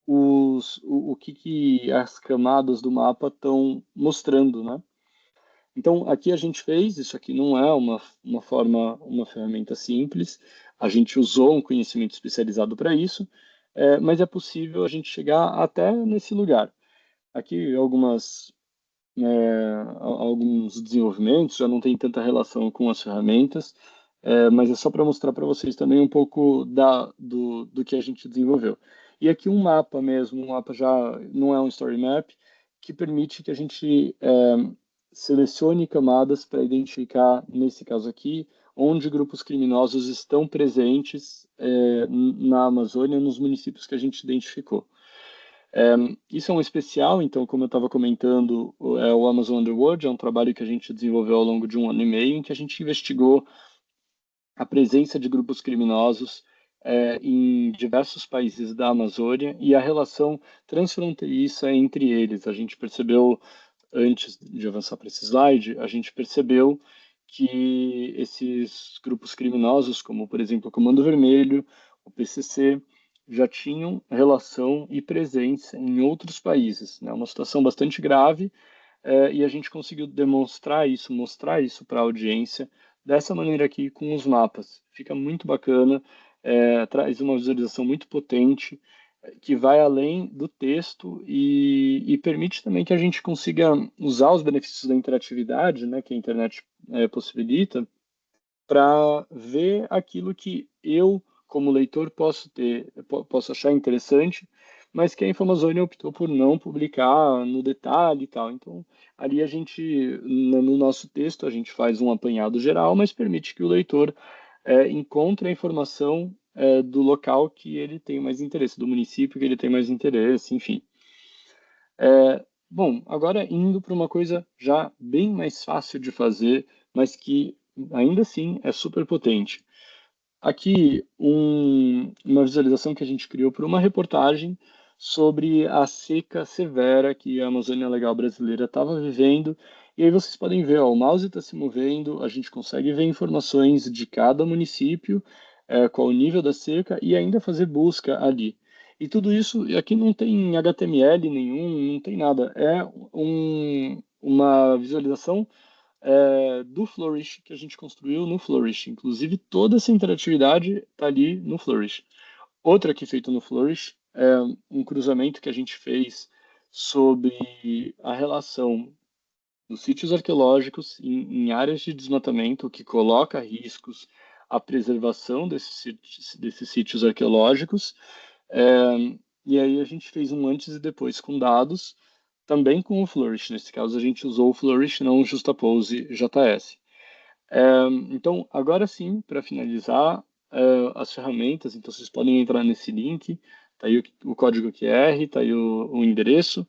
o que as camadas do mapa estão mostrando, né? Então, aqui a gente fez, isso aqui não é uma ferramenta simples, a gente usou um conhecimento especializado para isso, mas é possível a gente chegar até nesse lugar. Aqui alguns desenvolvimentos, já não tem tanta relação com as ferramentas, mas é só para mostrar para vocês também um pouco do que a gente desenvolveu. E aqui um mapa mesmo, um mapa já não é um story map, que permite que a gente selecione camadas para identificar, nesse caso aqui, onde grupos criminosos estão presentes na Amazônia, nos municípios que a gente identificou. Isso é um especial, então, como eu estava comentando, o Amazon Underworld é um trabalho que a gente desenvolveu ao longo de 1 ano e meio, em que a gente investigou a presença de grupos criminosos em diversos países da Amazônia e a relação transfronteiriça entre eles. A gente percebeu, antes de avançar para esse slide, a gente percebeu que esses grupos criminosos, como por exemplo o Comando Vermelho, o PCC, já tinham relação e presença em outros países, né? Uma situação bastante grave, e a gente conseguiu demonstrar isso, mostrar isso para a audiência dessa maneira aqui com os mapas. Fica muito bacana, traz uma visualização muito potente, que vai além do texto e permite também que a gente consiga usar os benefícios da interatividade, né, que a internet possibilita, para ver aquilo que eu, como leitor, posso achar interessante, mas que a Infamazônia optou por não publicar no detalhe e tal. Então, ali a gente, no nosso texto, a gente faz um apanhado geral, mas permite que o leitor encontre a informação do local que ele tem mais interesse, do município que ele tem mais interesse, enfim. Bom, agora indo para uma coisa já bem mais fácil de fazer, mas que ainda assim é super potente. Aqui uma visualização que a gente criou para uma reportagem sobre a seca severa que a Amazônia Legal brasileira estava vivendo. E aí vocês podem ver, ó, o mouse está se movendo, a gente consegue ver informações de cada município, qual o nível da seca e ainda fazer busca ali. E tudo isso, aqui não tem HTML nenhum, não tem nada. É uma visualização do Flourish que a gente construiu no Flourish. Inclusive, toda essa interatividade está ali no Flourish. Outra que é feita no Flourish é um cruzamento que a gente fez sobre a relação dos sítios arqueológicos em áreas de desmatamento, que coloca a riscos a preservação desses sítios arqueológicos. E aí a gente fez um antes e depois com dados, também com o Flourish. Nesse caso, a gente usou o Flourish, não o Justapose JS. Então, agora sim, para finalizar, as ferramentas, então vocês podem entrar nesse link, tá aí o código QR, tá aí o endereço.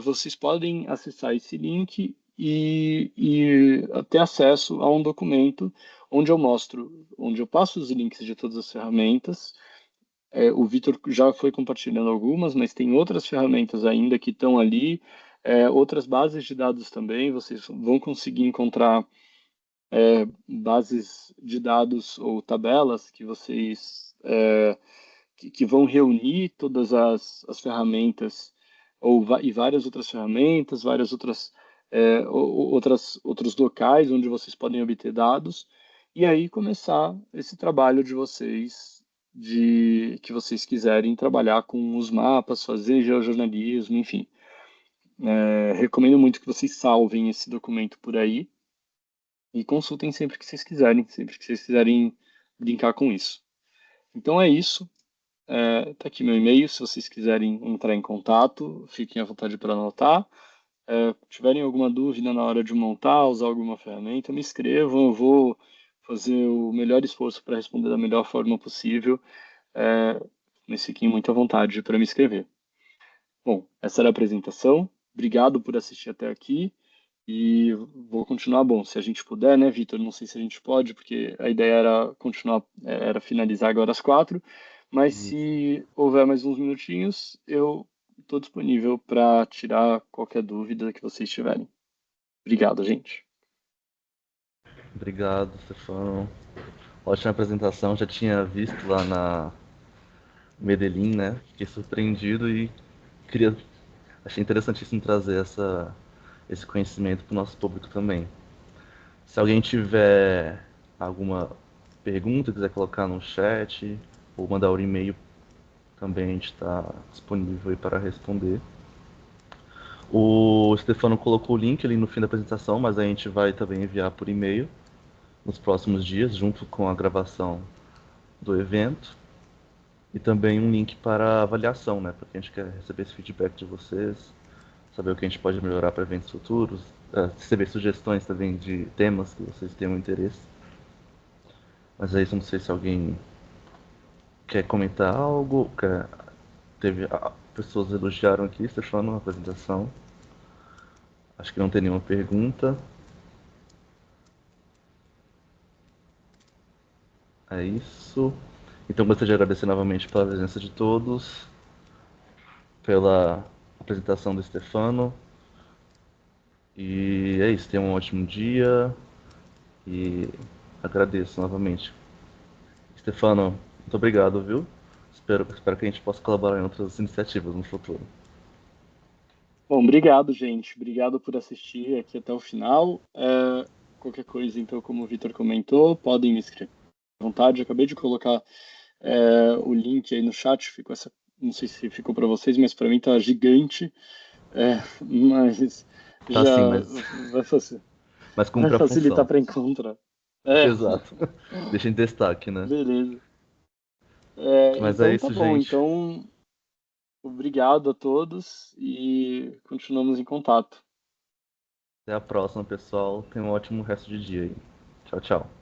Vocês podem acessar esse link e ter acesso a um documento onde eu passo os links de todas as ferramentas. O Vitor já foi compartilhando algumas, mas tem outras ferramentas ainda que estão ali, outras bases de dados também. Vocês vão conseguir encontrar bases de dados ou tabelas que vocês que vão reunir todas as ferramentas e várias outras ferramentas, várias outros locais onde vocês podem obter dados e aí começar esse trabalho de vocês que vocês quiserem trabalhar com os mapas, fazer geojornalismo, enfim. Recomendo muito que vocês salvem esse documento por aí e consultem sempre que vocês quiserem brincar com isso. Então é isso. Tá aqui meu e-mail, se vocês quiserem entrar em contato, fiquem à vontade para anotar. Tiverem alguma dúvida na hora de montar, usar alguma ferramenta, me escrevam, eu vou fazer o melhor esforço para responder da melhor forma possível. Mas fiquem muito à vontade para me escrever. Bom, essa era a apresentação. Obrigado por assistir até aqui e vou continuar. Bom, se a gente puder, né, Vitor? Não sei se a gente pode, porque a ideia era continuar, era finalizar agora às 4, mas Isso. se houver mais uns minutinhos, eu estou disponível para tirar qualquer dúvida que vocês tiverem. Obrigado, gente. Obrigado, Stefano. Ótima apresentação. Já tinha visto lá na Medellín, né? Fiquei surpreendido e queria, achei interessantíssimo trazer esse conhecimento para o nosso público também. Se alguém tiver alguma pergunta, quiser colocar no chat ou mandar um e-mail, também a gente está disponível aí para responder. O Stefano colocou o link ali no fim da apresentação, mas a gente vai também enviar por e-mail nos próximos dias, junto com a gravação do evento. E também um link para avaliação, né? Porque a gente quer receber esse feedback de vocês, saber o que a gente pode melhorar para eventos futuros, receber sugestões também de temas que vocês tenham interesse. Mas é isso, não sei se alguém quer comentar algo. Pessoas elogiaram aqui, Stefano, na apresentação. Acho que não tem nenhuma pergunta. É isso. Então gostaria de agradecer novamente pela presença de todos, pela apresentação do Stefano. E é isso, tenham um ótimo dia e agradeço novamente. Stefano, muito obrigado, viu? Espero que a gente possa colaborar em outras iniciativas no futuro. Bom, obrigado, gente. Obrigado por assistir aqui até o final. Qualquer coisa, então, como o Vitor comentou, podem me escrever à vontade. Eu acabei de colocar o link aí no chat. Não sei se ficou para vocês, mas para mim tá gigante. Mas Tá sim, já vai, mas vai cumpre a facilitar função. para encontrar. É, Exato. Deixa em destaque, né? beleza. Mas é Então tá isso, bom. gente. Então, obrigado a todos e continuamos em contato. Até a próxima, pessoal. Tenham um ótimo resto de dia aí. Tchau, tchau.